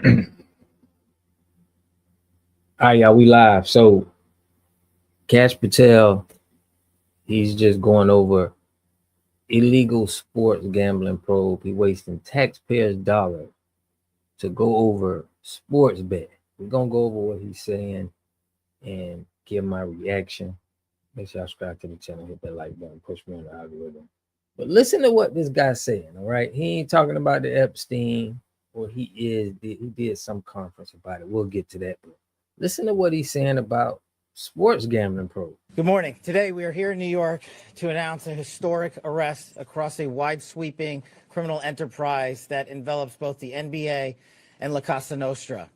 All right, y'all, we live. So, KasH Patel, he's just going over illegal sports gambling probe. He wasting taxpayers' dollars to go over sports bet. We're gonna go over what he's saying and give my reaction. Make sure y'all subscribe to the channel, hit that like button, push me on the algorithm. But listen to what this guy's saying. All right, he ain't talking about the Epstein, or he did some conference about it. We'll get to that. But listen to what he's saying about sports gambling probe. Good morning. Today we are here in New York to announce a historic arrest across a wide-sweeping criminal enterprise that envelops both the NBA and La Casa Nostra.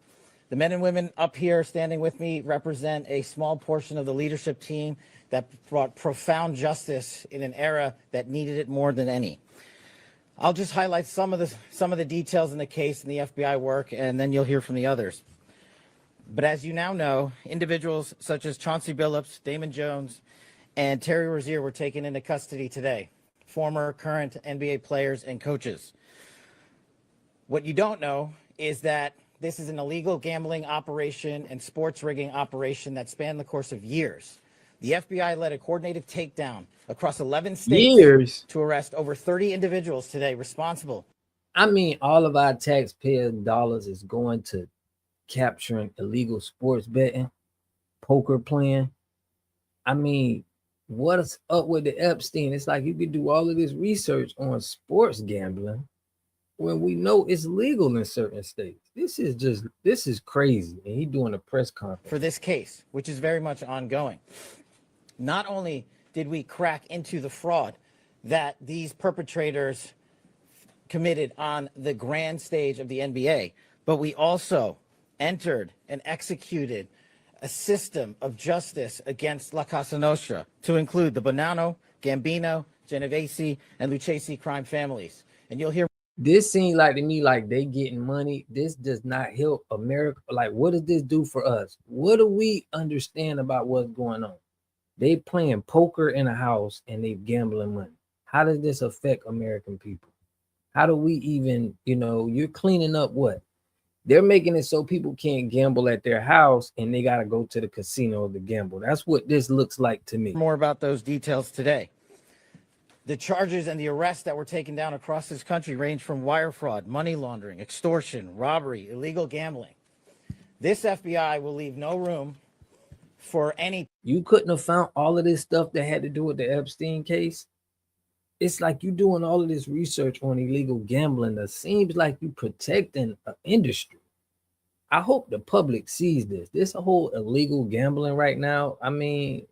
The men and women up here standing with me represent a small portion of the leadership team that brought profound justice in an era that needed it more than any. I'll just highlight some of the details in the case and the FBI work, and then you'll hear from the others. But as you now know, individuals such as Chauncey Billups, Damon Jones, and Terry Rozier were taken into custody today, former, current NBA players and coaches. What you don't know is that this is an illegal gambling operation and sports rigging operation that spanned the course of years. The FBI led a coordinated takedown across 11 states to arrest over 30 individuals today responsible. I mean, all of our taxpayer dollars is going to capturing illegal sports betting, poker playing. I mean, what's up with the Epstein? It's like you could do all of this research on sports gambling when we know it's legal in certain states. This is crazy. And he's doing a press conference for this case, which is very much ongoing. Not only did we crack into the fraud that these perpetrators committed on the grand stage of the NBA, but we also entered and executed a system of justice against La Casa Nostra to include the Bonanno, Gambino, Genovese, and Lucchese crime families. And you'll hear this seems like to me like they getting money. This does not help America. Like, what does this do for us? What do we understand about what's going on? They playing poker in a house and they gambling money. How does this affect American people? How do we even, you're cleaning up what? They're making it so people can't gamble at their house and they got to go to the casino to gamble. That's what this looks like to me. More about those details today. The charges and the arrests that were taken down across this country range from wire fraud, money laundering, extortion, robbery, illegal gambling. This FBI will leave no room for any. You couldn't have found all of this stuff that had to do with the Epstein case. It's like you doing all of this research on illegal gambling. That seems like you protecting an industry. I hope the public sees this. This whole illegal gambling right now. I mean,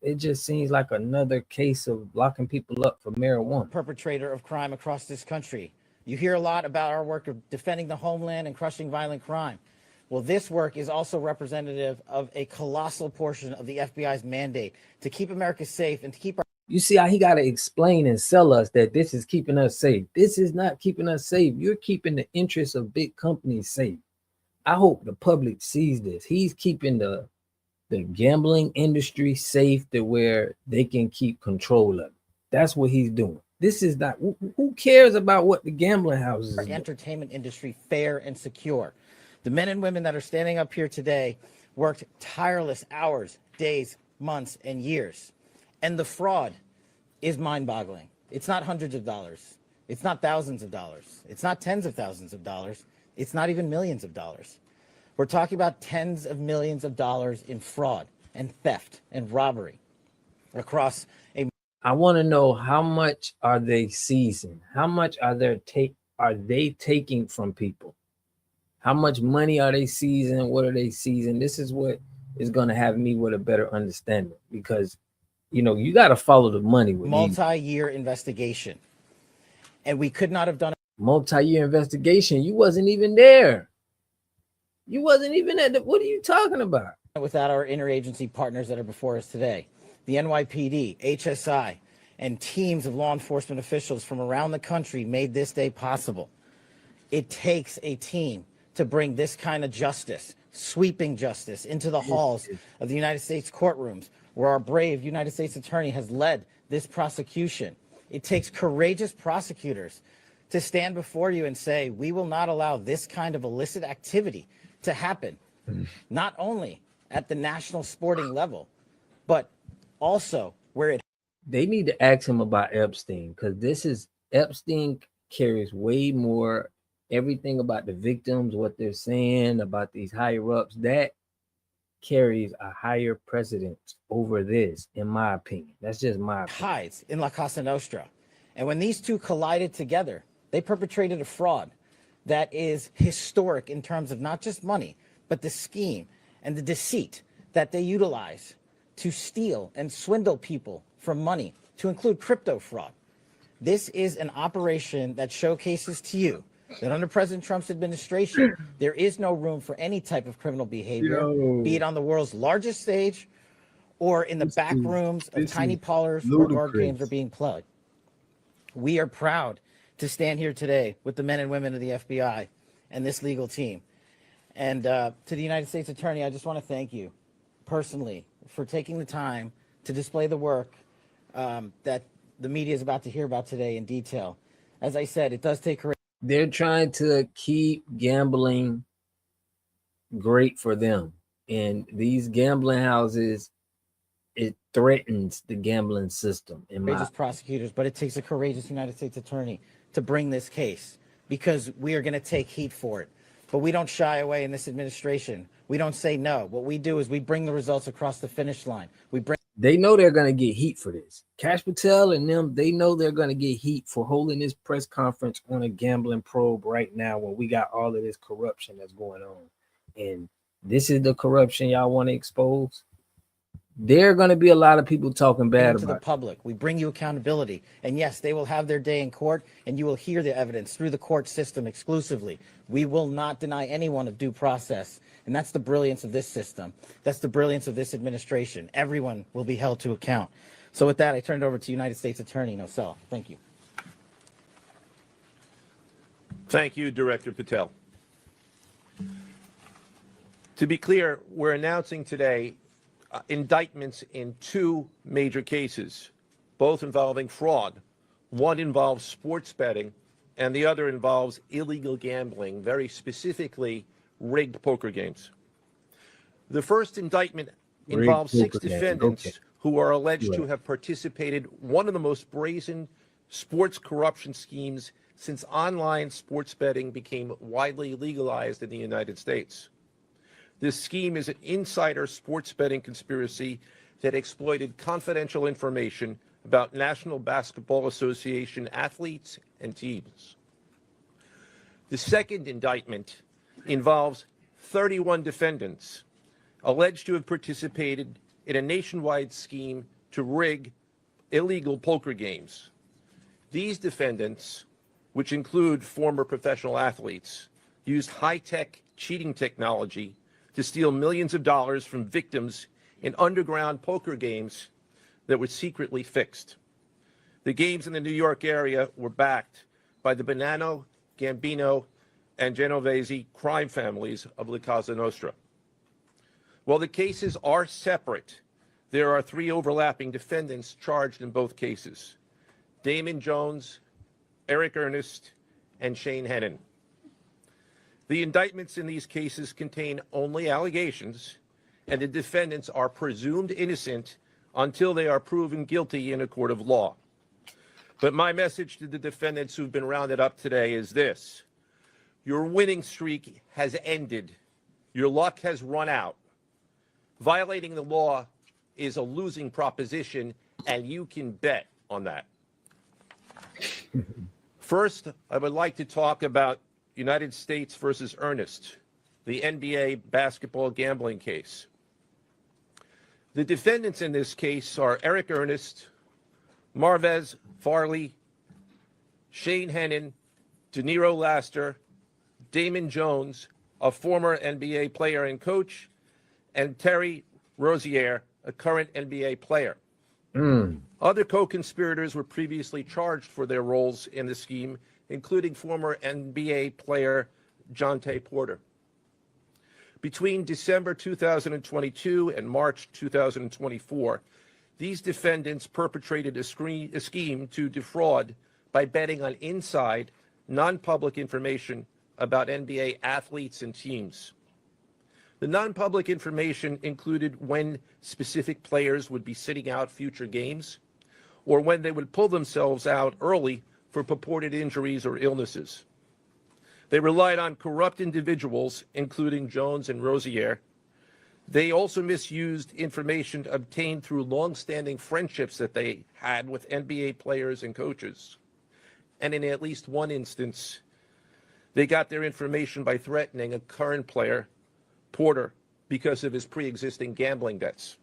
it just seems like another case of locking people up for marijuana. Perpetrator of crime across this country. You hear a lot about our work of defending the homeland and crushing violent crime. Well, this work is also representative of a colossal portion of the FBI's mandate to keep America safe and to keep our. You see how he got to explain and sell us that this is keeping us safe. This is not keeping us safe. You're keeping the interests of big companies safe. I hope the public sees this. He's keeping the gambling industry safe to where they can keep control of it. That's what he's doing. This is not, who cares about what the gambling houses are? Entertainment industry fair and secure. The men and women that are standing up here today worked tireless hours, days, months, and years. And the fraud is mind-boggling. It's not hundreds of dollars. It's not thousands of dollars. It's not tens of thousands of dollars. It's not even millions of dollars. We're talking about tens of millions of dollars in fraud and theft and robbery across a. I want to know, how much are they seizing? How much are they taking from people? How much money are they seizing? What are they seizing? This is what is going to have me with a better understanding, because you got to follow the money with multi-year investigation. And we could not have done a multi-year investigation. You wasn't even there. You wasn't even at what are you talking about? Without our interagency partners that are before us today, the NYPD, HSI, and teams of law enforcement officials from around the country made this day possible. It takes a team to bring this kind of justice, sweeping justice, into the halls of the United States courtrooms, where our brave United States attorney has led this prosecution. It takes courageous prosecutors to stand before you and say, we will not allow this kind of illicit activity to happen, not only at the national sporting level, but also where it. They need to ask him about Epstein, because Epstein carries way more, everything about the victims, what they're saying about these higher ups, that carries a higher precedence over this, in my opinion. That's just my opinion. Hides in La Casa Nostra. And when these two collided together, they perpetrated a fraud that is historic in terms of not just money, but the scheme and the deceit that they utilize to steal and swindle people from money, to include crypto fraud. This is an operation that showcases to you that under President Trump's administration, there is no room for any type of criminal behavior, be it on the world's largest stage or in the back rooms of tiny parlors where card games are being played. We are proud to stand here today with the men and women of the FBI and this legal team. And to the United States Attorney, I just want to thank you personally for taking the time to display the work that the media is about to hear about today in detail. As I said, it does take courage. They're trying to keep gambling great for them. And these gambling houses, it threatens the gambling system. Courageous prosecutors, but it takes a courageous United States Attorney to bring this case, because we are going to take heat for it. But we don't shy away in this administration. We don't say no. What we do is we bring the results across the finish line. They know they're going to get heat for this. KasH Patel and them, they know they're going to get heat for holding this press conference on a gambling probe right now when we got all of this corruption that's going on. And this is the corruption y'all want to expose. There are going to be a lot of people talking bad to about the public. We bring you accountability. And yes, they will have their day in court, and you will hear the evidence through the court system exclusively. We will not deny anyone of due process. And that's the brilliance of this system. That's the brilliance of this administration. Everyone will be held to account. So with that, I turn it over to United States Attorney Nosell. Thank you. Thank you, Director Patel. To be clear, we're announcing today indictments in two major cases, both involving fraud. One involves sports betting, and the other involves illegal gambling, very specifically rigged poker games. The first indictment involves 6 defendants who are alleged to have participated in one of the most brazen sports corruption schemes since online sports betting became widely legalized in the United States. This scheme is an insider sports betting conspiracy that exploited confidential information about National Basketball Association athletes and teams. The second indictment involves 31 defendants alleged to have participated in a nationwide scheme to rig illegal poker games. These defendants, which include former professional athletes, used high-tech cheating technology to steal millions of dollars from victims in underground poker games that were secretly fixed. The games in the New York area were backed by the Bonanno, Gambino, and Genovese crime families of La Casa Nostra. While the cases are separate, there are 3 overlapping defendants charged in both cases: Damon Jones, Eric Ernest, and Shane Hennon. The indictments in these cases contain only allegations, and the defendants are presumed innocent until they are proven guilty in a court of law. But my message to the defendants who've been rounded up today is this: your winning streak has ended. Your luck has run out. Violating the law is a losing proposition, and you can bet on that. First, I would like to talk about United States versus Ernest, the NBA basketball gambling case. The defendants in this case are Eric Ernest, Marvez Farley, Shane Hennon, De Niro Laster, Damon Jones, a former NBA player and coach, and Terry Rozier, a current NBA player. Other co-conspirators were previously charged for their roles in the scheme, including former NBA player Jonte Porter. Between December 2022 and March 2024, these defendants perpetrated a scheme to defraud by betting on inside non-public information about NBA athletes and teams. The non-public information included when specific players would be sitting out future games, or when they would pull themselves out early for purported injuries or illnesses. They relied on corrupt individuals, including Jones and Rozier. They also misused information obtained through long-standing friendships that they had with NBA players and coaches. And in at least one instance, they got their information by threatening a current player, Porter, because of his pre-existing gambling debts.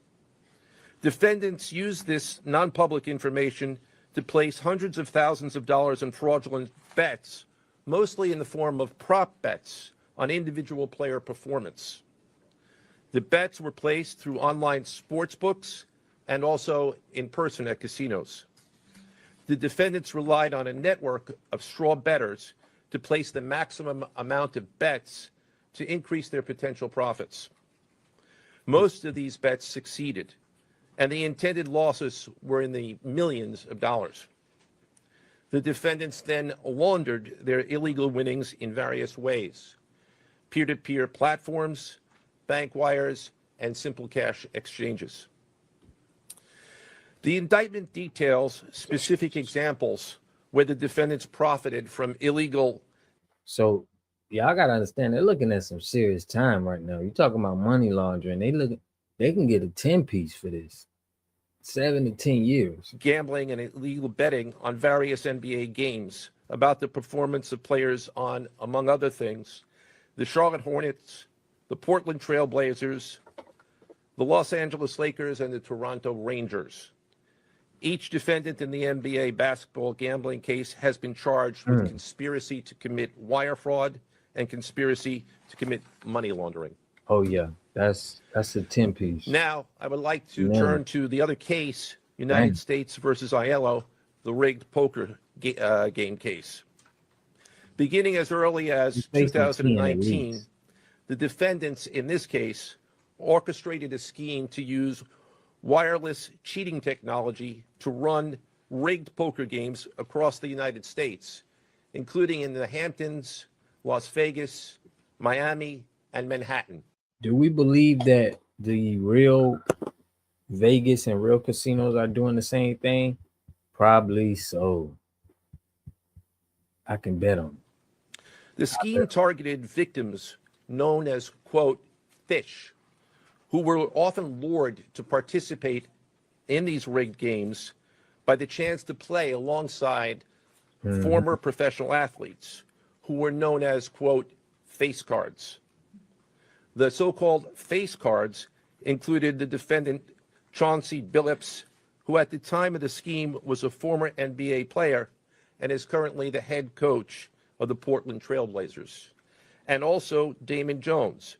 Defendants used this non-public information to place hundreds of thousands of dollars in fraudulent bets, mostly in the form of prop bets on individual player performance. The bets were placed through online sports books and also in person at casinos. The defendants relied on a network of straw bettors to place the maximum amount of bets to increase their potential profits. Most of these bets succeeded, and the intended losses were in the millions of dollars. The defendants then laundered their illegal winnings in various ways: peer-to-peer platforms, bank wires, and simple cash exchanges. The indictment details specific examples where the defendants profited from illegal. So y'all gotta understand, they're looking at some serious time right now. You're talking about money laundering. They can get a 10-piece for this. 7 to 10 years. Gambling and illegal betting on various NBA games about the performance of players on, among other things, the Charlotte Hornets, the Portland Trail Blazers, the Los Angeles Lakers, and the Toronto Rangers. Each defendant in the NBA basketball gambling case has been charged with conspiracy to commit wire fraud and conspiracy to commit money laundering. Oh yeah, that's a 10-piece. Now, I would like to turn to the other case, United States versus Aiello, the rigged poker game case. Beginning as early as 2019, the defendants in this case orchestrated a scheme to use wireless cheating technology to run rigged poker games across the United States, including in the Hamptons, Las Vegas, Miami, and Manhattan. Do we believe that the real Vegas and real casinos are doing the same thing? Probably so. I can bet on it. The scheme targeted victims known as, quote, fish, who were often lured to participate in these rigged games by the chance to play alongside former professional athletes who were known as, quote, face cards. The so-called face cards included the defendant Chauncey Billups, who at the time of the scheme was a former NBA player and is currently the head coach of the Portland Trail Blazers, and also Damon Jones,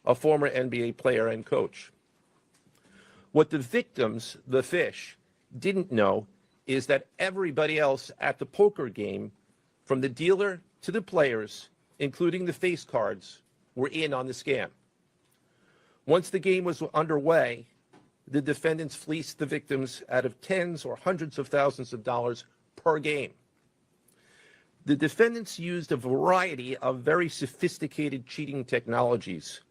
a former NBA player and coach. What the victims, the fish, didn't know is that everybody else at the poker game, from the dealer to the players, including the face cards, were in on the scam. Once the game was underway, the defendants fleeced the victims out of tens or hundreds of thousands of dollars per game. The defendants used a variety of very sophisticated cheating technologies,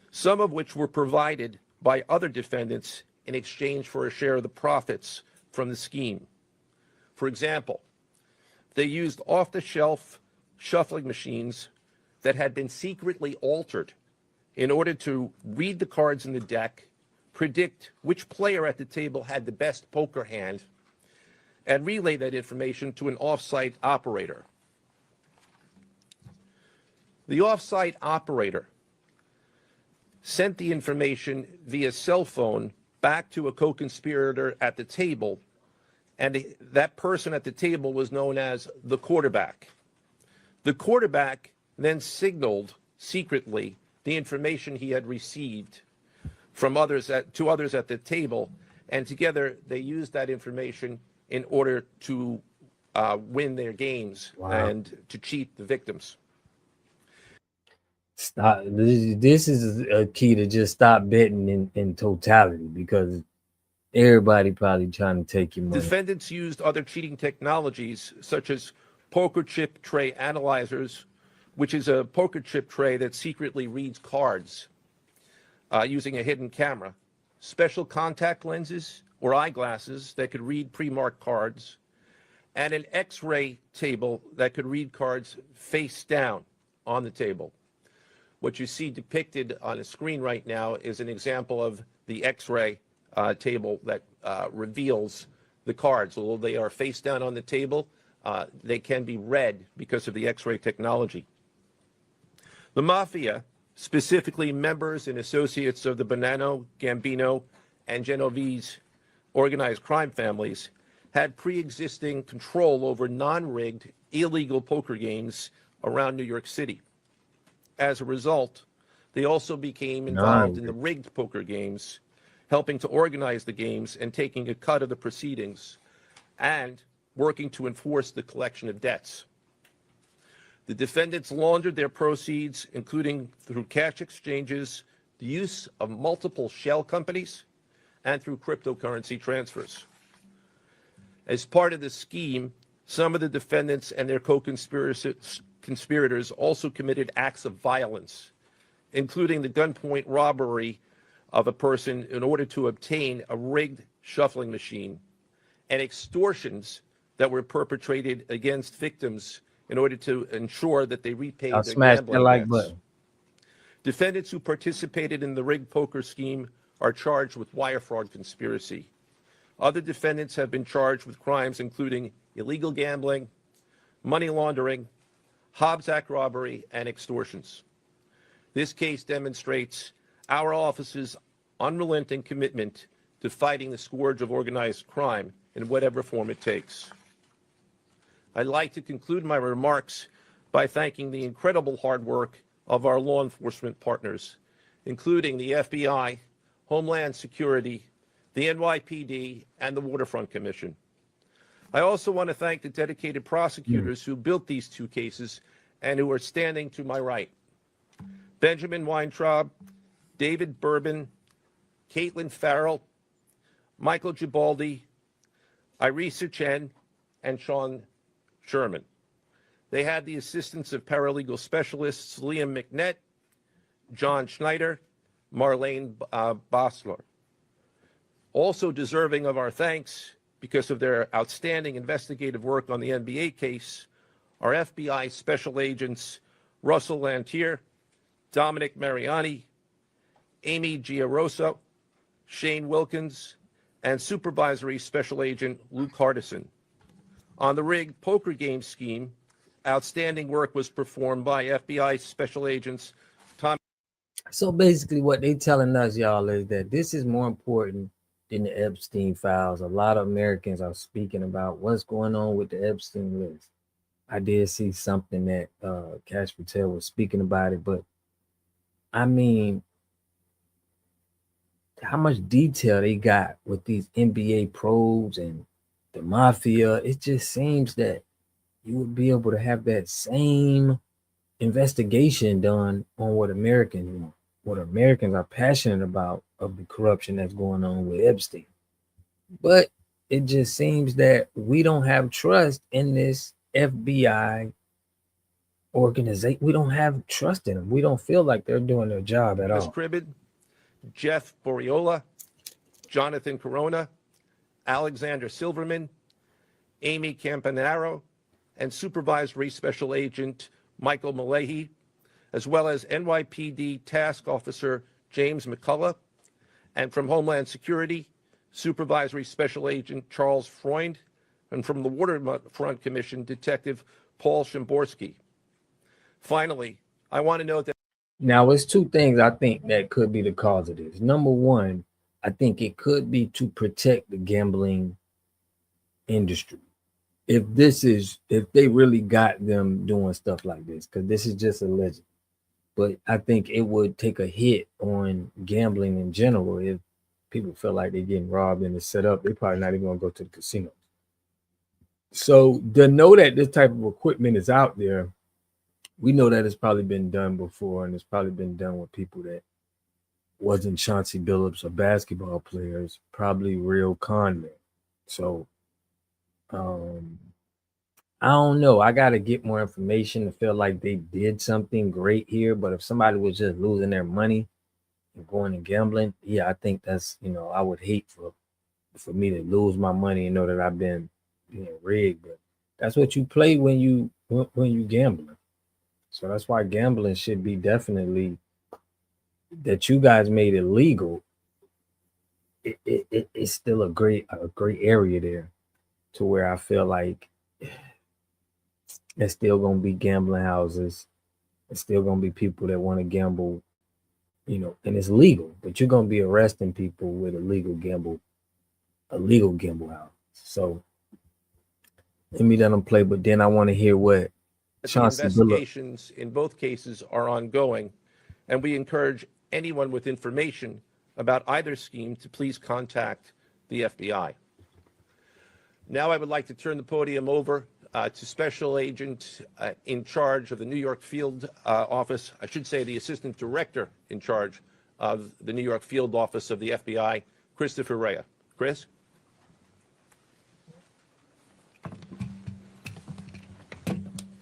some of which were provided by other defendants in exchange for a share of the profits from the scheme. For example, they used off-the-shelf shuffling machines that had been secretly altered in order to read the cards in the deck, predict which player at the table had the best poker hand, and relay that information to an off-site operator. The off-site operator sent the information via cell phone back to a co-conspirator at the table, and that person at the table was known as the quarterback. The quarterback then signaled secretly the information he had received from others to others at the table, and together they used that information in order to win their games and to cheat the victims. Stop. This is a key to just stop betting in totality, because everybody probably trying to take your money. Defendants used other cheating technologies such as poker chip tray analyzers, which is a poker chip tray that secretly reads cards using a hidden camera, special contact lenses or eyeglasses that could read pre-marked cards, and an X-ray table that could read cards face down on the table. What you see depicted on the screen right now is an example of the X-ray table that reveals the cards. Although they are face down on the table, they can be read because of the X-ray technology. The mafia, specifically members and associates of the Bonanno, Gambino, and Genovese organized crime families, had pre-existing control over non-rigged, illegal poker games around New York City. As a result, they also became involved in the rigged poker games, helping to organize the games and taking a cut of the proceedings, and working to enforce the collection of debts. The defendants laundered their proceeds, including through cash exchanges, the use of multiple shell companies, and through cryptocurrency transfers. As part of the scheme, some of the defendants and their co-conspirators also committed acts of violence, including the gunpoint robbery of a person in order to obtain a rigged shuffling machine, and extortions that were perpetrated against victims in order to ensure that they repaid their gambling debts. Button. Defendants who participated in the rigged poker scheme are charged with wire fraud conspiracy. Other defendants have been charged with crimes including illegal gambling, money laundering, Hobbs Act robbery, and extortions. This case demonstrates our office's unrelenting commitment to fighting the scourge of organized crime in whatever form it takes. I'd like to conclude my remarks by thanking the incredible hard work of our law enforcement partners, including the FBI, Homeland Security, the NYPD, and the Waterfront Commission. I also want to thank the dedicated prosecutors who built these two cases and who are standing to my right. Benjamin Weintraub, David Bourbon, Caitlin Farrell, Michael Gibaldi, Irisa Chen, and Sean Sherman. They had the assistance of paralegal specialists Liam McNett, John Schneider, Marlene Bosler. Also deserving of our thanks because of their outstanding investigative work on the NBA case are FBI Special Agents Russell Lantier, Dominic Mariani, Amy Giarosa, Shane Wilkins, and Supervisory Special Agent Luke Hardison. On the rigged poker game scheme, outstanding work was performed by FBI Special Agents Tom. So basically what they telling us, y'all, is that this is more important than the Epstein files. A lot of Americans are speaking about what's going on with the Epstein list. I did see something that KasH Patel was speaking about it, but I mean, how much detail they got with these NBA probes and the mafia, it just seems that you would be able to have that same investigation done on what Americans want, what Americans are passionate about of the corruption that's going on with Epstein. But it just seems that we don't have trust in this FBI organization. We don't have trust in them. We don't feel like they're doing their job at all. Cribbin, Jeff Boriola, Jonathan Corona, Alexander Silverman, Amy Campanaro, and Supervisory Special Agent Michael Malahi, as well as NYPD Task Officer James McCullough, and from Homeland Security, Supervisory Special Agent Charles Freund, and from the Waterfront Commission, Detective Paul Shimborski. Finally, I want to note that now it's two things I think that could be the cause of this. Number one, I think it could be to protect the gambling industry. If they really got them doing stuff like this, because this is just alleged. But I think it would take a hit on gambling in general if people feel like they're getting robbed and it's set up. They're probably not even going to go to the casino. So to know that this type of equipment is out there, we know that it's probably been done before, and it's probably been done with people that wasn't Chauncey Billups or basketball players, probably real con men. So I don't know. I got to get more information to feel like they did something great here. But if somebody was just losing their money and going and gambling, yeah, I think that's, I would hate for me to lose my money and know that I've been, rigged. But that's what you play when you gambling. So that's why gambling should be definitely that you guys made it legal. It's still a great area there to where I feel like it's still gonna be gambling houses. It's still gonna be people that want to gamble, and it's legal, but you're gonna be arresting people with a legal gamble house. So let me let them play, but then I want to hear what That the Chauncey Billups. investigations in both cases are ongoing, and we encourage anyone with information about either scheme to please contact the FBI. Now I would like to turn the podium over to Special Agent in charge of the New York Field Office, I should say the Assistant Director in charge of the New York Field Office of the FBI, Christopher Rea. Chris?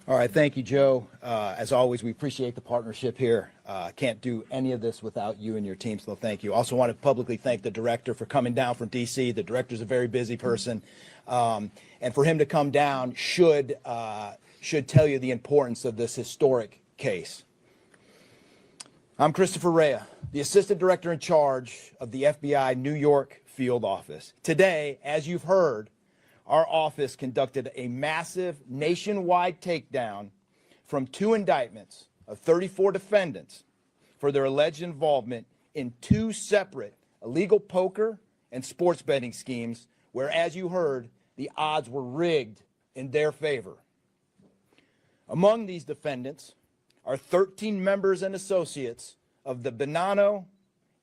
All right, thank you, Joe. As always, we appreciate the partnership here. Can't do any of this without you and your team, so thank you. Also want to publicly thank the director for coming down from D.C. The director's a very busy person, and for him to come down should tell you the importance of this historic case. I'm Christopher Rea, the Assistant Director in charge of the FBI New York Field Office. Today, as you've heard, our office conducted a massive nationwide takedown from 2 indictments of 34 defendants for their alleged involvement in 2 separate illegal poker and sports betting schemes where, as you heard, the odds were rigged in their favor. Among these defendants are 13 members and associates of the Bonanno,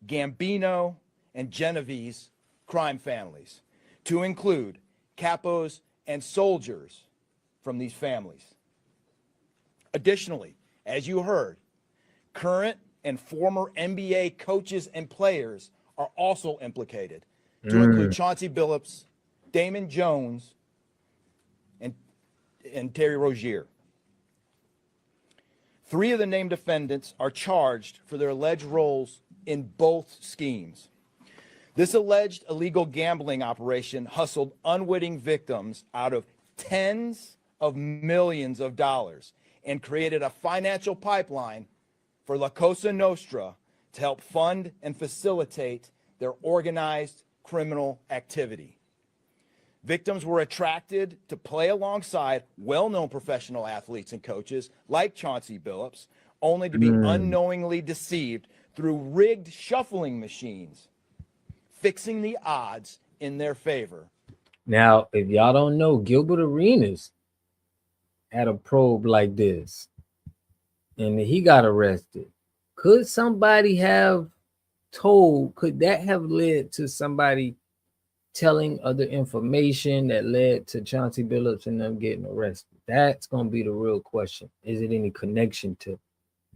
Gambino, and Genovese crime families, to include capos and soldiers from these families. Additionally, as you heard, current and former NBA coaches and players are also implicated, to include Chauncey Billups, Damon Jones, and Terry Rozier. 3 of the named defendants are charged for their alleged roles in both schemes. This alleged illegal gambling operation hustled unwitting victims out of tens of millions of dollars and created a financial pipeline for La Cosa Nostra to help fund and facilitate their organized criminal activity. Victims were attracted to play alongside well-known professional athletes and coaches like Chauncey Billups, only to be unknowingly deceived through rigged shuffling machines, fixing the odds in their favor. Now, if y'all don't know, Gilbert Arenas had a probe like this, and he got arrested. Could somebody have could that have led to somebody telling other information that led to Chauncey Billups and them getting arrested? That's going to be the real question. Is it any connection to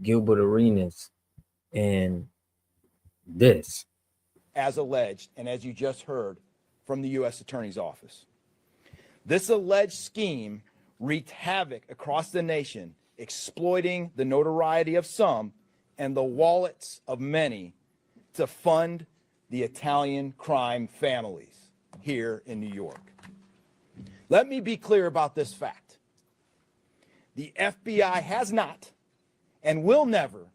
Gilbert Arenas and this? As alleged, and as you just heard from the U.S. Attorney's Office, this alleged scheme wreaked havoc across the nation, exploiting the notoriety of some and the wallets of many to fund the Italian crime families here in New York. Let me be clear about this fact. The FBI has not and will never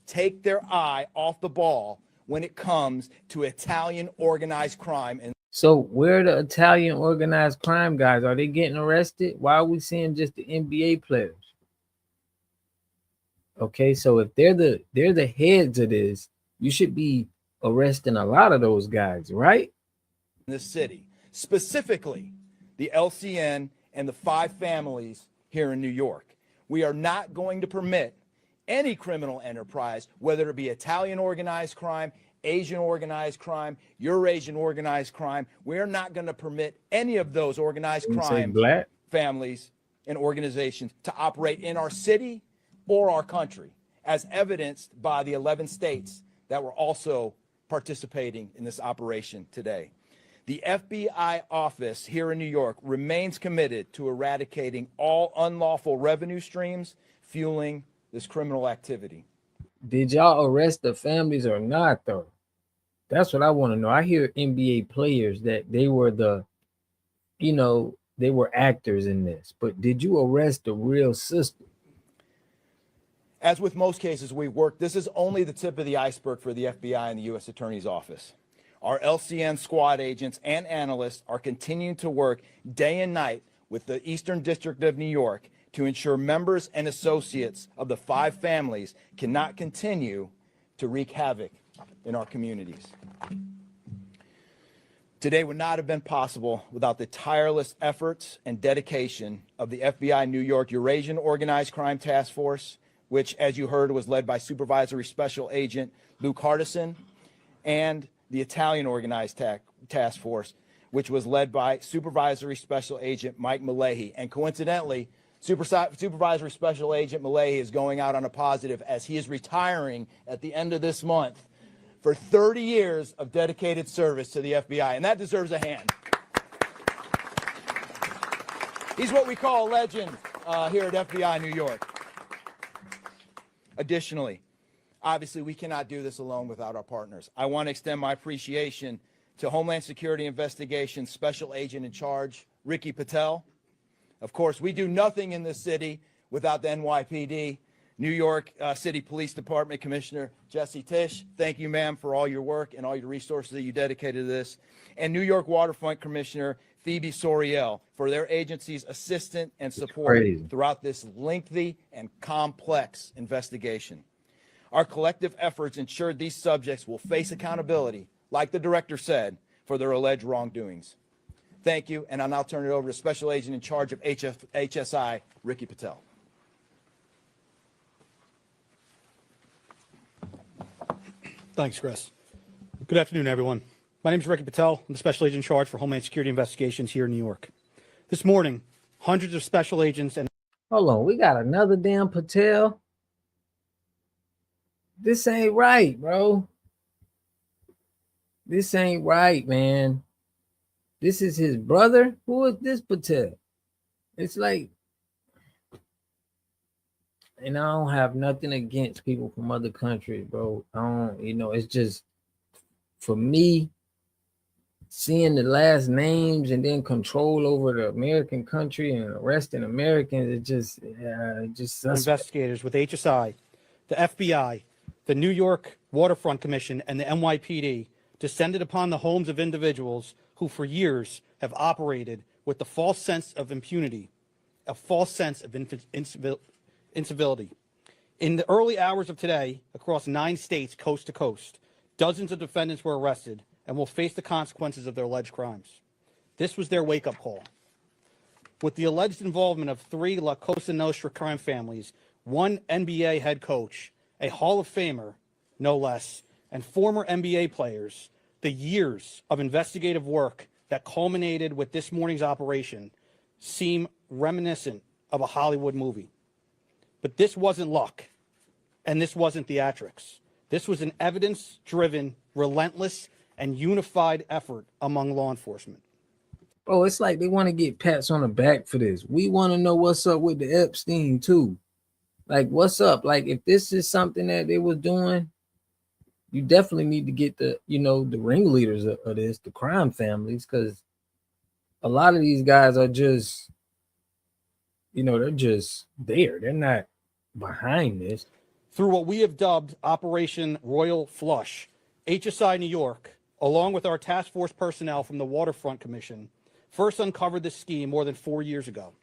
take their eye off the ball when it comes to Italian organized crime. And so where are the Italian organized crime guys? Are they getting arrested? Why are we seeing just the NBA players? Okay, so if they're the heads of this, you should be arresting a lot of those guys, right? In this city, specifically the LCN and the 5 families here in New York. We are not going to permit any criminal enterprise, whether it be Italian organized crime, Asian organized crime, Eurasian organized crime. We're not going to permit any of those organized crime families and organizations to operate in our city or our country, as evidenced by the 11 states that were also participating in this operation today. The FBI office here in New York remains committed to eradicating all unlawful revenue streams fueling this criminal activity. Did y'all arrest the families or not, though? That's what I want to know. I hear NBA players that they were they were actors in this, but did you arrest the real sister? As with most cases we've worked, this is only the tip of the iceberg for the FBI and the U.S. Attorney's Office. Our LCN squad agents and analysts are continuing to work day and night with the Eastern District of New York to ensure members and associates of the 5 families cannot continue to wreak havoc in our communities. Today would not have been possible without the tireless efforts and dedication of the FBI New York Eurasian Organized Crime Task Force, which, as you heard, was led by Supervisory Special Agent Luke Hardison, and the Italian Organized Task Force, which was led by Supervisory Special Agent Mike Malahi. And coincidentally, Supervisory Special Agent Malahi is going out on a positive as he is retiring at the end of this month for 30 years of dedicated service to the FBI, and that deserves a hand. He's what we call a legend here at FBI New York. Additionally, obviously, we cannot do this alone without our partners. I want to extend my appreciation to Homeland Security Investigations Special Agent in Charge, Ricky Patel. Of course, we do nothing in this city without the NYPD. New York City Police Department Commissioner Jesse Tisch, thank you, ma'am, for all your work and all your resources that you dedicated to this. And New York Waterfront Commissioner Phoebe Soriel for their agency's assistance and support throughout this lengthy and complex investigation. Our collective efforts ensured these subjects will face accountability, like the director said, for their alleged wrongdoings. Thank you, and I'll now turn it over to Special Agent in charge of HSI, Ricky Patel. Thanks, Chris. Good afternoon, everyone. My name is Ricky Patel. I'm the Special Agent in charge for Homeland Security Investigations here in New York. This morning, hundreds of special agents and... Hold on, we got another damn Patel? This ain't right, bro. This ain't right, man. This is his brother? Who is this Patel? It's like... And I don't have nothing against people from other countries, bro. I don't, it's just, for me, seeing the last names and then control over the American country and arresting Americans, it just investigators with HSI, the FBI, the New York Waterfront Commission, and the NYPD descended upon the homes of individuals who for years have operated with the false sense of impunity, a false sense of incivility. In the early hours of today, across 9 states, coast to coast, dozens of defendants were arrested and will face the consequences of their alleged crimes. This was their wake-up call. With the alleged involvement of 3 La Cosa Nostra crime families, 1 NBA head coach, a Hall of Famer, no less, and former NBA players, the years of investigative work that culminated with this morning's operation seem reminiscent of a Hollywood movie. But this wasn't luck, and this wasn't theatrics. This was an evidence-driven, relentless, and unified effort among law enforcement. Oh, it's like they want to get pats on the back for this. We want to know what's up with the Epstein too. Like, what's up? Like, if this is something that they was doing, you definitely need to get the ringleaders of this, the crime families, because a lot of these guys are just, they're just there. They're not behind this. Through what we have dubbed Operation Royal Flush, HSI New York, along with our task force personnel from the Waterfront Commission, first uncovered this scheme more than 4 years ago.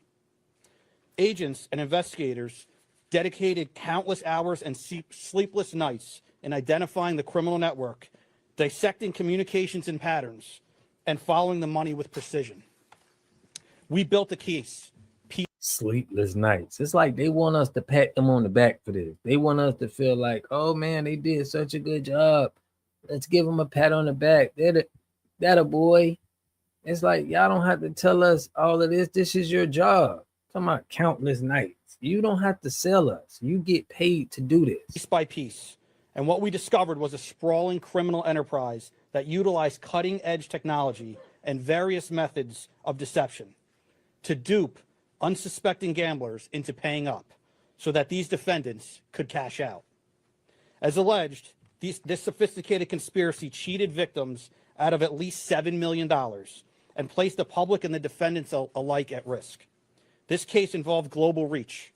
Agents and investigators dedicated countless hours and sleepless nights in identifying the criminal network, dissecting communications and patterns, and following the money with precision. We built a case. Sleepless nights. It's like they want us to pat them on the back for this. They want us to feel like, oh man, they did such a good job. Let's give them a pat on the back. That a boy. It's like, y'all don't have to tell us all of this. This is your job. Talking about countless nights. You don't have to sell us. You get paid to do this. Piece by piece. And what we discovered was a sprawling criminal enterprise that utilized cutting-edge technology and various methods of deception to dupe unsuspecting gamblers into paying up so that these defendants could cash out. As alleged, this sophisticated conspiracy cheated victims out of at least $7 million and placed the public and the defendants alike at risk. This case involved global reach,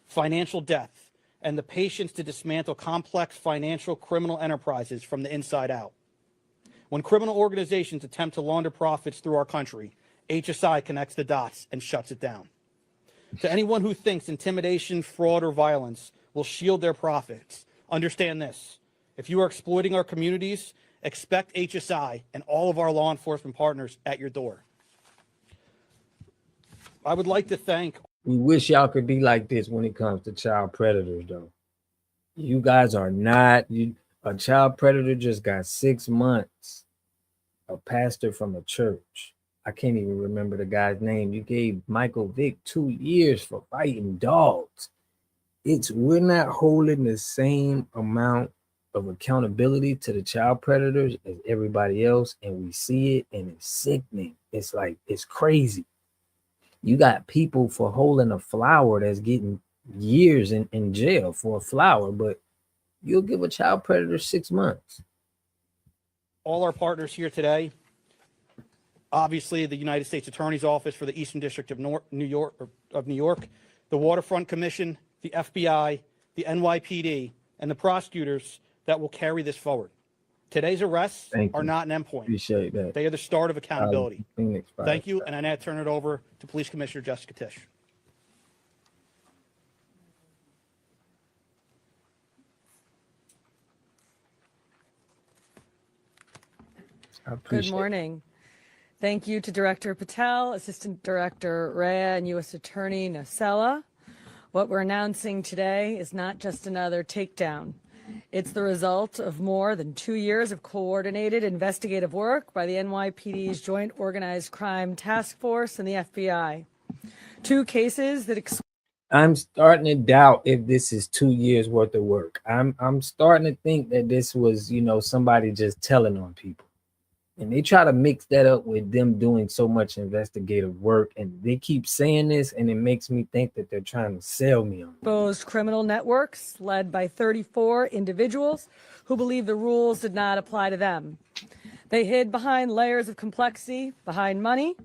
financial depth, and the patience to dismantle complex financial criminal enterprises from the inside out. When criminal organizations attempt to launder profits through our country, HSI connects the dots and shuts it down. To anyone who thinks intimidation, fraud, or violence will shield their profits, understand this. If you are exploiting our communities, expect HSI and all of our law enforcement partners at your door. I would like to thank. We wish y'all could be like this when it comes to child predators, though. You guys are not. A child predator just got 6 months. A pastor from a church. I can't even remember the guy's name. You gave Michael Vick 2 years for fighting dogs. We're not holding the same amount of accountability to the child predators as everybody else, and we see it, and it's sickening. It's like, it's crazy. You got people for holding a flower that's getting years in jail for a flower, but you'll give a child predator 6 months. All our partners here today, obviously the United States Attorney's Office for the Eastern District of New York, the Waterfront Commission, the FBI, the NYPD, and the prosecutors that will carry this forward. Today's arrests are not an endpoint. Appreciate that. They are the start of accountability. Phoenix, Thank you, and I now turn it over to Police Commissioner Jessica Tisch. Good morning. Thank you to Director Patel, Assistant Director Rea, and U.S. Attorney Nacella. What we're announcing today is not just another takedown. It's the result of more than 2 years of coordinated investigative work by the NYPD's Joint Organized Crime Task Force and the FBI. 2 cases that I'm starting to doubt if this is 2 years worth of work. I'm starting to think that this was, somebody just telling on people. And they try to mix that up with them doing so much investigative work. And they keep saying this, and it makes me think that they're trying to sell me on it. Exposed criminal networks led by 34 individuals who believe the rules did not apply to them. They hid behind layers of complexity, behind money,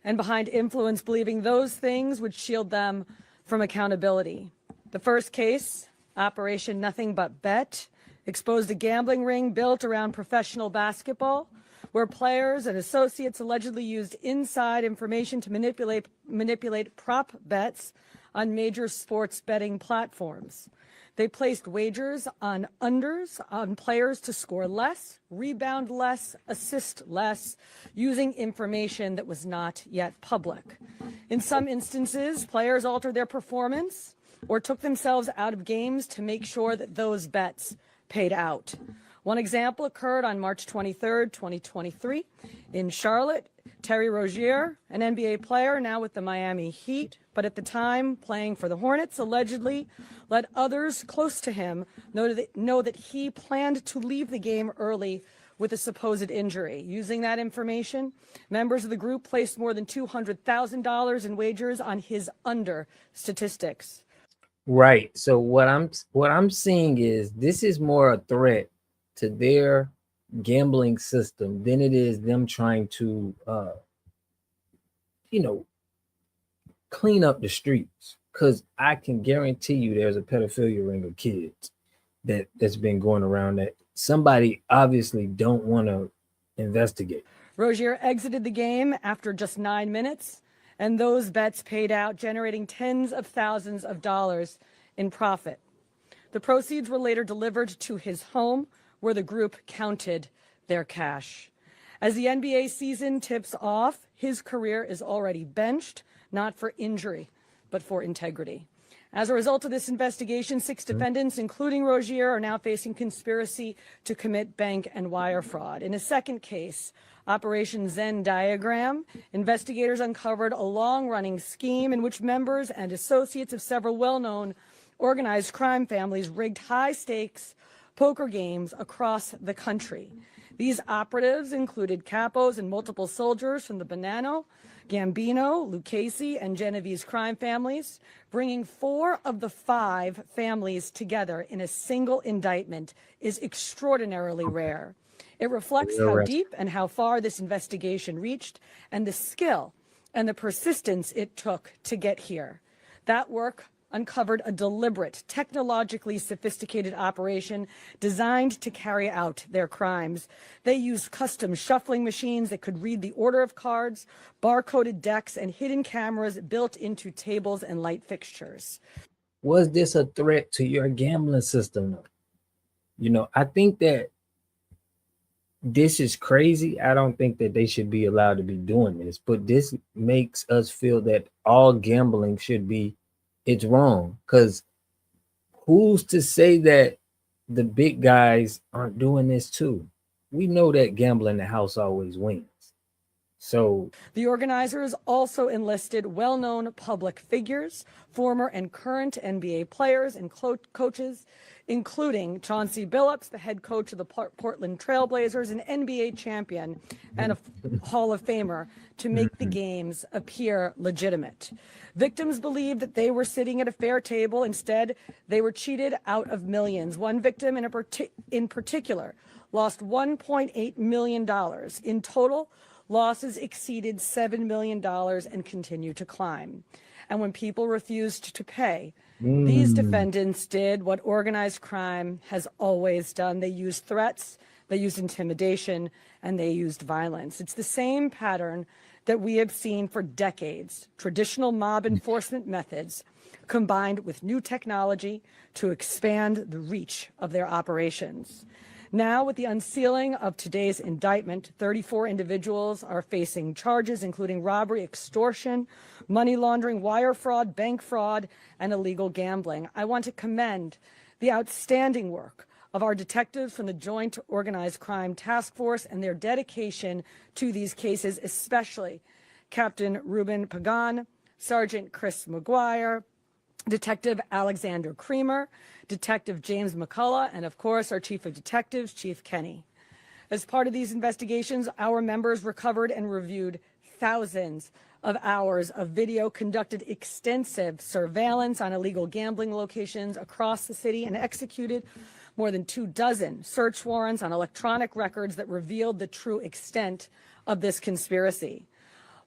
and behind influence, believing those things would shield them from accountability. The first case, Operation Nothing But Bet, exposed a gambling ring built around professional basketball, where players and associates allegedly used inside information to manipulate prop bets on major sports betting platforms. They placed wagers on unders on players to score less, rebound less, assist less, using information that was not yet public. In some instances, players altered their performance or took themselves out of games to make sure that those bets paid out. One example occurred on March 23rd, 2023 in Charlotte. Terry Rozier, an NBA player now with the Miami Heat, but at the time playing for the Hornets, allegedly let others close to him know that he planned to leave the game early with a supposed injury. Using that information, members of the group placed more than $200,000 in wagers on his under statistics. Right. So what I'm seeing is this is more a threat to their gambling system than it is them trying to clean up the streets, because I can guarantee you there's a pedophilia ring of kids that's been going around that somebody obviously don't want to investigate. Rozier exited the game after just 9 minutes, and those bets paid out, generating tens of thousands of dollars in profit. The proceeds were later delivered to his home, where the group counted their cash. As the NBA season tips off, his career is already benched, not for injury, but for integrity. As a result of this investigation, 6 defendants, including Rozier, are now facing conspiracy to commit bank and wire fraud. In a second case, Operation Zen Diagram, investigators uncovered a long-running scheme in which members and associates of several well-known organized crime families rigged high-stakes poker games across the country. These operatives included capos and multiple soldiers from the Bonanno, Gambino, Lucchese, and Genovese crime families, bringing 4 of the 5 families together in a single indictment is extraordinarily rare. It reflects how deep and how far this investigation reached and the skill and the persistence it took to get here. That work uncovered a deliberate, technologically sophisticated operation designed to carry out their crimes. They used custom shuffling machines that could read the order of cards, barcoded decks, and hidden cameras built into tables and light fixtures. Was this a threat to your gambling system? You know, I think that this is crazy. I don't think that they should be allowed to be doing this, but this makes us feel that all gambling should be, it's wrong. Because who's to say that the big guys aren't doing this too? We know that gambling the house always wins. So the organizers also enlisted well-known public figures, former and current NBA players and coaches, including Chauncey Billups, the head coach of the Portland Trailblazers, an NBA champion and a Hall of Famer, to make the games appear legitimate. Victims believed that they were sitting at a fair table. Instead, they were cheated out of millions. One victim in particular lost $1.8 million. In total, losses exceeded $7 million and continue to climb. And when people refused to pay, these defendants did what organized crime has always done. They used threats, they used intimidation, and they used violence. It's the same pattern that we have seen for decades: traditional mob enforcement methods combined with new technology to expand the reach of their operations. Now, with the unsealing of today's indictment, 34 individuals are facing charges, including robbery, extortion, money laundering, wire fraud, bank fraud, and illegal gambling. I want to commend the outstanding work of our detectives from the Joint Organized Crime Task Force and their dedication to these cases, especially Captain Ruben Pagan, Sergeant Chris McGuire, Detective Alexander Creamer, Detective James McCullough, and of course, our Chief of Detectives, Chief Kenny. As part of these investigations, our members recovered and reviewed thousands of hours of video, conducted extensive surveillance on illegal gambling locations across the city, and executed more than 24 search warrants on electronic records that revealed the true extent of this conspiracy.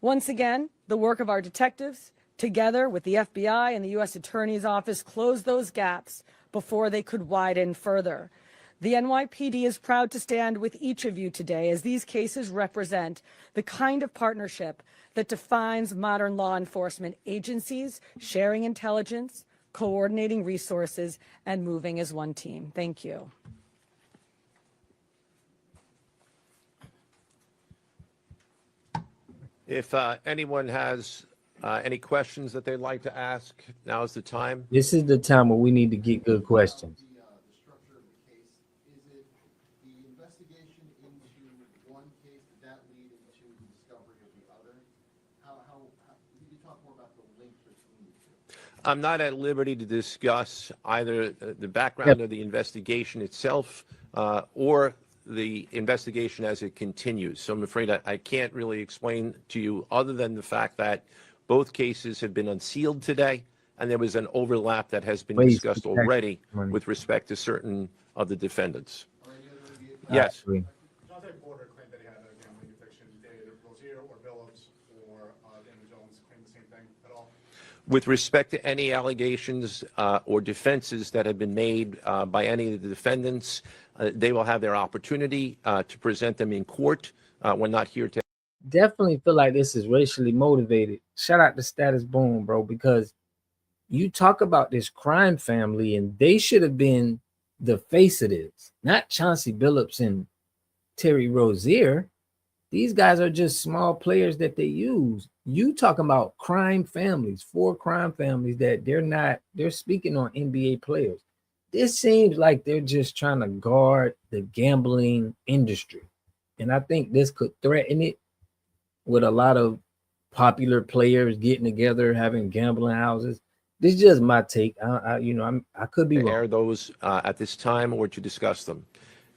Once again, the work of our detectives, together with the FBI and the U.S. Attorney's Office, closed those gaps before they could widen further. The NYPD is proud to stand with each of you today, as these cases represent the kind of partnership that defines modern law enforcement agencies, sharing intelligence, coordinating resources, and moving as one team. Thank you. If anyone has any questions that they'd like to ask, now is the time. this is the time where we need to get good questions. The structure of the case, is it the investigation into one case, did that lead into the discovery of the other? Can you talk more about the link between the two? I'm not at liberty to discuss either the background of the investigation itself or the investigation as it continues. So I'm afraid I can't really explain to you, other than the fact that both cases have been unsealed today, and there was an overlap that has been discussed already with respect to certain of the defendants. Yes. Dante Porter claimed that he had a gambling addiction. Did either Rozier or Billups or Daniel Jones claim the same thing at all? With respect to any allegations or defenses that have been made by any of the defendants, they will have their opportunity to present them in court. We're not here to. Definitely feel like this is racially motivated. Shout out to Status Boom, bro, because you talk about this crime family and they should have been the face of this, not Chauncey Billups and Terry Rozier. These guys are just small players that they use. You talking about crime families, 4 crime families that they're speaking on NBA players. This seems like they're just trying to guard the gambling industry. And I think this could threaten it, with a lot of popular players getting together, having gambling houses. This is just my take. I could be wrong. Air those at this time or to discuss them.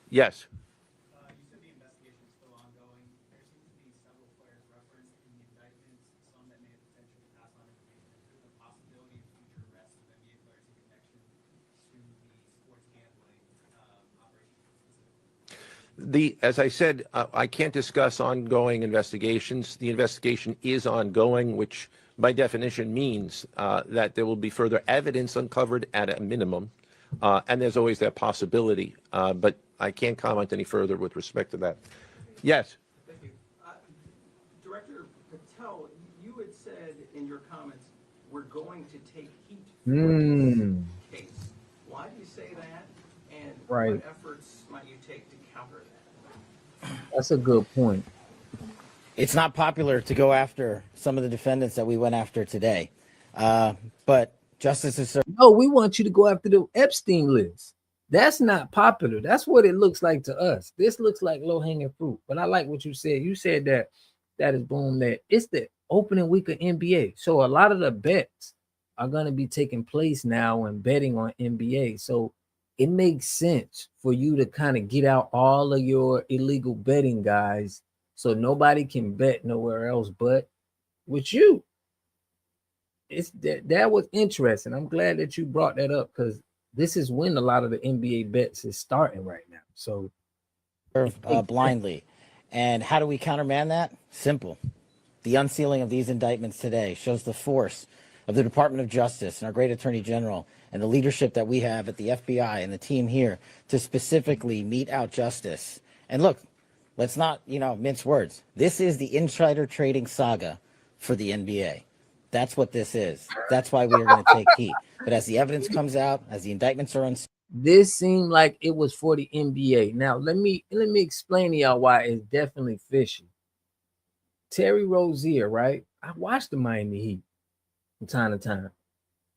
Yes. You said the As I said, I can't discuss ongoing investigations. The investigation is ongoing, which by definition means that there will be further evidence uncovered at a minimum, and there's always that possibility. But I can't comment any further with respect to that. Yes. Thank you. Director Patel, you had said in your comments, we're going to take heat for this case. Why do you say that? And Right. what efforts might you take to counter that? That's a good point. It's not popular to go after some of the defendants that we went after today. But justice is served. No, we want you to go after the Epstein list. That's not popular. That's what it looks like to us. This looks like low-hanging fruit. But I like what you said. You said that is boom, that it's the opening week of NBA. So a lot of the bets are going to be taking place now and betting on NBA. So it makes sense for you to kind of get out all of your illegal betting guys so nobody can bet nowhere else but with you. It's that was interesting. I'm glad that you brought that up because this is when a lot of the NBA bets is starting right now. So blindly. And how do we countermand that? Simple. The unsealing of these indictments today shows the force of the Department of Justice and our great Attorney General and the leadership that we have at the FBI and the team here to specifically mete out justice. And look, let's not, mince words. This is the insider trading saga for the NBA. That's what this is. That's why we are going to take heat. But as the evidence comes out, as the indictments are unsealed, this seemed like it was for the NBA. Now let me explain to y'all why it's definitely fishy. Terry Rozier, right? I watched the Miami Heat from time to time.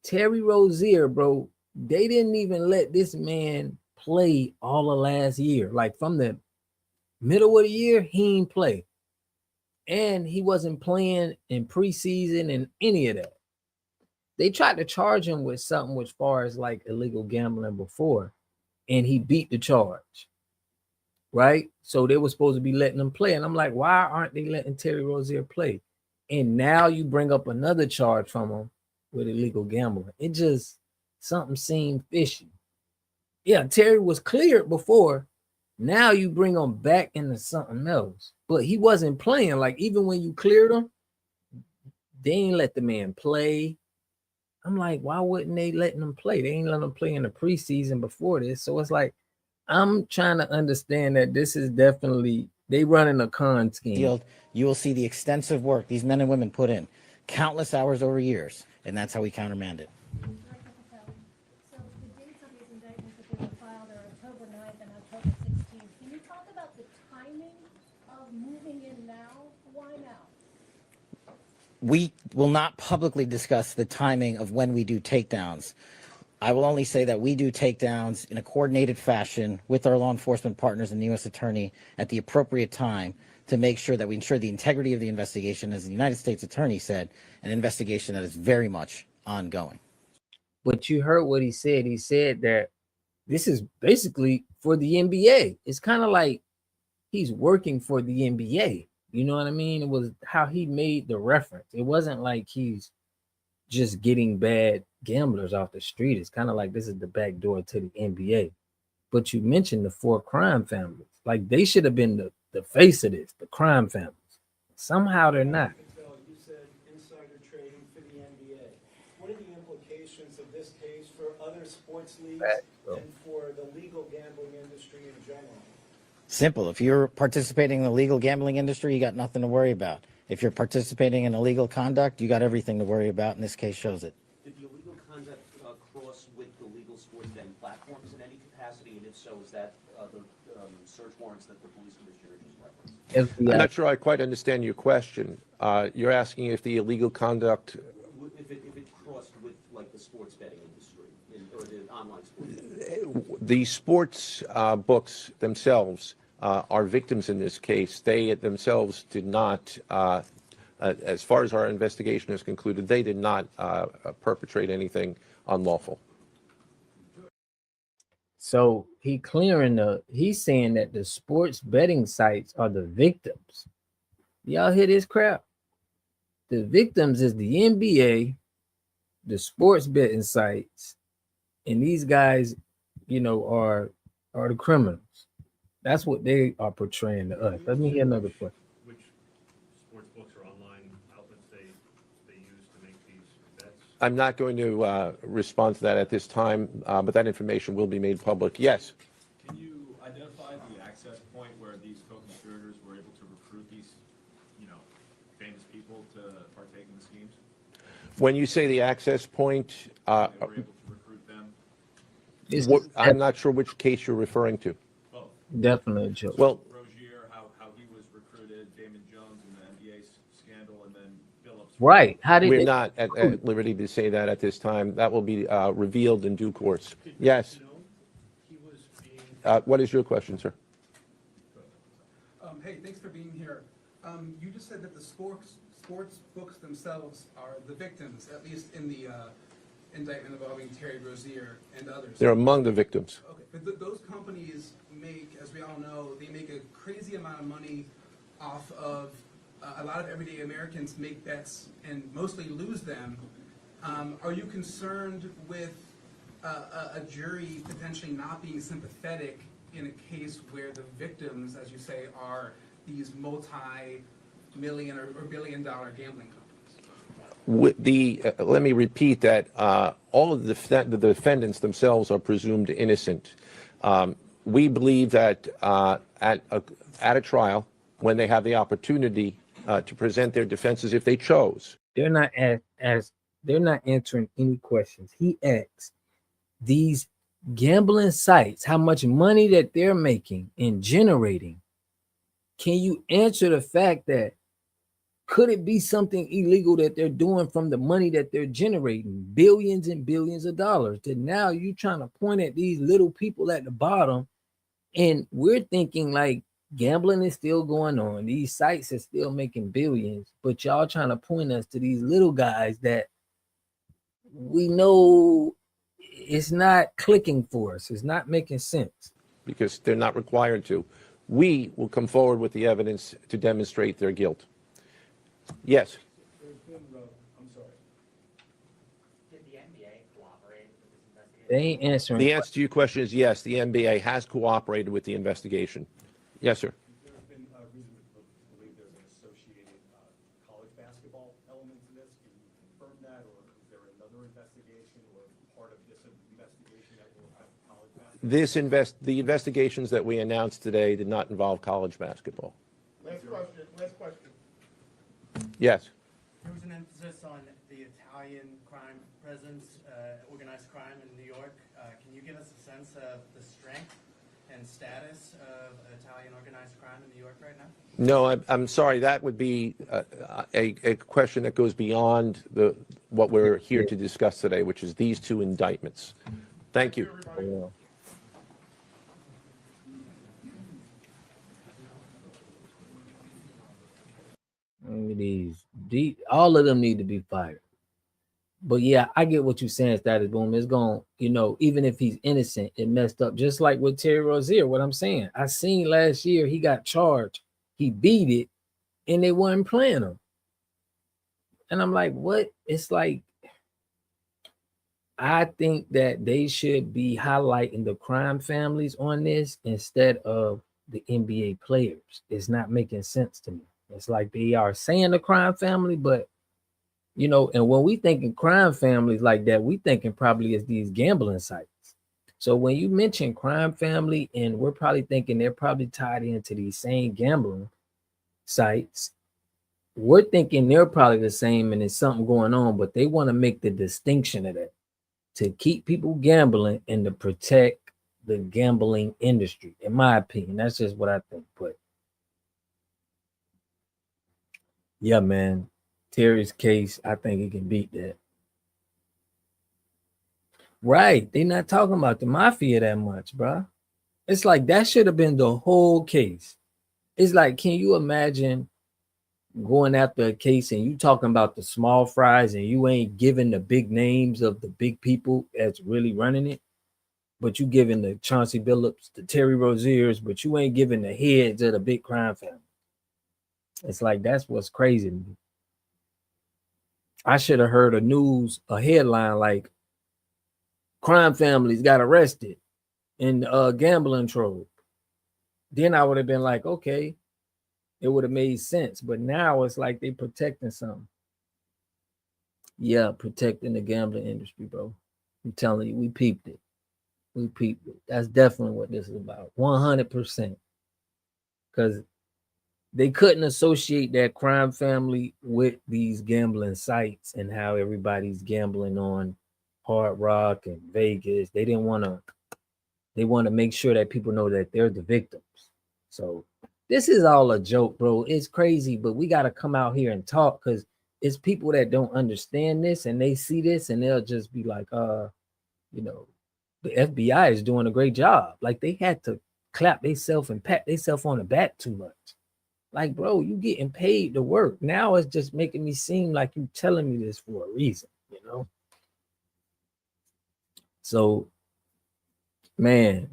Terry Rozier, bro, they didn't even let this man play all of last year. Like from the middle of the year, he didn't play. And he wasn't playing in preseason and any of that. They tried to charge him with something as far as like illegal gambling before, and he beat the charge. Right? So they were supposed to be letting him play. And I'm like, why aren't they letting Terry Rozier play? And now you bring up another charge from him with illegal gambling. It just, something seemed fishy. Yeah, Terry was cleared before. Now you bring him back into something else. But he wasn't playing. Like, even when you cleared him, they ain't let the man play. I'm like, why wouldn't they letting him play? They ain't letting him play in the preseason before this. So it's like, I'm trying to understand that this is definitely, they running a con scheme. you will see the extensive work these men and women put in, countless hours over years, and that's how we countermand it. So the dates of these indictments that they were filed are October 9th and October 16th. Can you talk about the timing of moving in now? Why now? We will not publicly discuss the timing of when we do takedowns. I will only say that we do takedowns in a coordinated fashion with our law enforcement partners and the U.S. Attorney at the appropriate time to make sure that we ensure the integrity of the investigation, as the United States Attorney said, an investigation that is very much ongoing. But you heard what he said. He said that this is basically for the NBA. It's kind of like he's working for the NBA. You know what I mean? It was how he made the reference. It wasn't like he's just getting bad gamblers off the street. It's kind of like this is the back door to the NBA. But you mentioned the 4 crime families. Like, they should have been the face of this, the crime families. Somehow they're not. You said insider trading for the NBA. What are the implications of this case for other sports leagues and for the legal gambling industry in general? Simple. If you're participating in the legal gambling industry, you got nothing to worry about. If you're participating in illegal conduct, you got everything to worry about, and this case shows it. Did the illegal conduct cross with the legal sports betting platforms in any capacity? And if so, is that the search warrants that the police commissioner just referenced? I'm not sure I quite understand your question. You're asking if the illegal conduct... If it crossed with, like, the sports betting industry or the online sports. The sports books themselves are victims in this case. They themselves did not, as far as our investigation is concluded, they did not perpetrate anything unlawful. So he's saying that the sports betting sites are the victims. Y'all hear this crap? The victims is the NBA, the sports betting sites, and these guys, are the criminals. That's what they are portraying to us. Let me hear another question. Which sports books or online outlets they use to make these bets? I'm not going to respond to that at this time, but that information will be made public. Yes. Can you identify the access point where these co-conspirators were able to recruit these, famous people to partake in the schemes? When you say the access point, They were able to recruit them. I'm not sure which case you're referring to. Both. Definitely a joke. Well, Rozier, how he was recruited, Damon Jones in the NBA scandal, and then Billups. Right. How did we're they, not at liberty to say that at this time. That will be revealed in due course. Yes. He was being What is your question, sir? Hey, thanks for being here. You just said that the sports books themselves are the victims, at least in the indictment involving Terry Rozier and others. They're among the victims. Okay, but those companies make, as we all know, they make a crazy amount of money off of a lot of everyday Americans make bets and mostly lose them. Are you concerned with a jury potentially not being sympathetic in a case where the victims, as you say, are these multi-million or billion-dollar gambling companies? Let me repeat that all of the defendants themselves are presumed innocent. We believe that at a trial, when they have the opportunity to present their defenses, if they chose, they're not they're not answering any questions. He asked these gambling sites how much money that they're making and generating. Can you answer the fact that could it be something illegal that they're doing from the money that they're generating, billions and billions of dollars, that now you're trying to point at these little people at the bottom, and we're thinking like gambling is still going on, these sites are still making billions, but y'all trying to point us to these little guys that we know it's not clicking for us, it's not making sense. because they're not required to. We will come forward with the evidence to demonstrate their guilt. Yes. I'm sorry. Did the NBA cooperate with this investigation? They ain't answering. The answer to your question is yes, the NBA has cooperated with the investigation. Yes, sir. There's been reason to believe there's an associated college basketball element to this. Can you confirm that, or is there another investigation or part of this investigation that will have college basketball? The investigations that we announced today did not involve college basketball. Last question, last question. Yes. There was an emphasis on the Italian crime presence, organized crime in New York. Can you give us a sense of the strength and status of Italian organized crime in New York right now? No, I'm sorry. That would be a question that goes beyond what we're here to discuss today, which is these two indictments. Thank you. All of them need to be fired. But yeah, I get what you're saying, Status Boom. It's going, even if he's innocent, it messed up. Just like with Terry Rozier, what I'm saying. I seen last year he got charged, he beat it, and they weren't playing him. And I'm like, what? It's like, I think that they should be highlighting the crime families on this instead of the NBA players. It's not making sense to me. It's like they are saying the crime family, but and when we thinking crime families like that, we thinking probably is these gambling sites. So when you mention crime family, and we're probably thinking they're probably tied into these same gambling sites, we're thinking they're probably the same and there's something going on, but they want to make the distinction of that to keep people gambling and to protect the gambling industry. In my opinion, that's just what I think. But yeah, man, Terry's case, I think he can beat that. Right. They're not talking about the mafia that much, bro. It's like that should have been the whole case. It's like, can you imagine going after a case and you talking about the small fries and you ain't giving the big names of the big people that's really running it, but you giving the Chauncey Billups, the Terry Roziers, but you ain't giving the heads of the big crime family. It's like, that's what's crazy to me. I should have heard a headline like crime families got arrested in gambling trouble. then I would have been like, okay, it would have made sense. But now it's like they protecting something. Yeah, protecting the gambling industry, bro. I'm telling you, we peeped it. We peeped it. That's definitely what this is about. 100%. Because they couldn't associate that crime family with these gambling sites and how everybody's gambling on Hard Rock and Vegas. They didn't want to. They want to make sure that people know that they're the victims. So this is all a joke, bro. It's crazy, but we got to come out here and talk because it's people that don't understand this and they see this and they'll just be like, you know, the FBI is doing a great job. Like they had to clap themselves and pat themselves on the back too much. Like, bro, you getting paid to work. Now it's just making me seem like you telling me this for a reason, you know? So, man,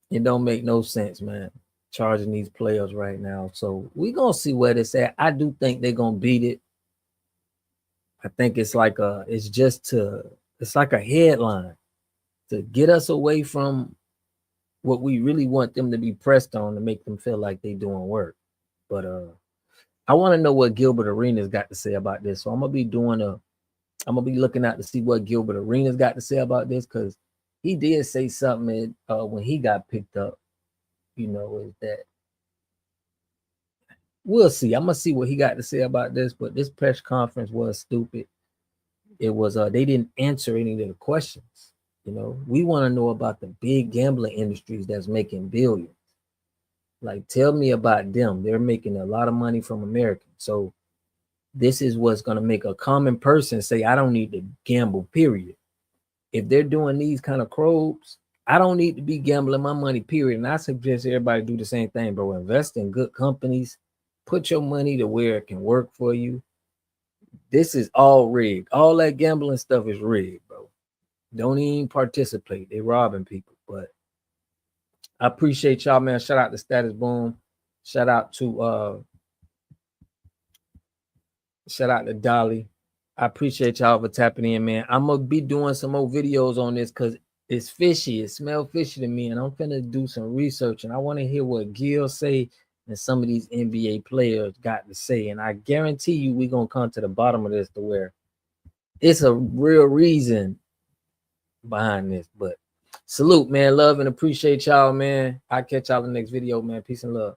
it don't make no sense, man, charging these players right now. So we gonna see where this at. I do think they're gonna beat it. I think it's like it's like a headline to get us away from what we really want them to be pressed on to make them feel like they doing work. But I want to know what Gilbert Arenas got to say about this. So I'm gonna be looking out to see what Gilbert Arenas got to say about this, because he did say something when he got picked up, you know, is that we'll see. I'm gonna see what he got to say about this, but this press conference was stupid. It was they didn't answer any of the questions. You know, we want to know about the big gambling industries that's making billions. Like, tell me about them. They're making a lot of money from Americans. So this is what's gonna make a common person say, I don't need to gamble, period. If they're doing these kind of probes, I don't need to be gambling my money, period. And I suggest everybody do the same thing, bro. Invest in good companies, put your money to where it can work for you. This is all rigged. All that gambling stuff is rigged, bro. Don't even participate. They robbing people. But I appreciate y'all, man. Shout out to Status Boom. Shout out to Dolly. I appreciate y'all for tapping in, man. I'm gonna be doing some more videos on this because it's fishy. It smells fishy to me, and I'm gonna do some research. And I want to hear what Gil say and some of these NBA players got to say. And I guarantee you, we're gonna come to the bottom of this to where it's a real reason behind this. But salute, man. Love and appreciate y'all, man. I'll catch y'all in the next video, man. Peace and love.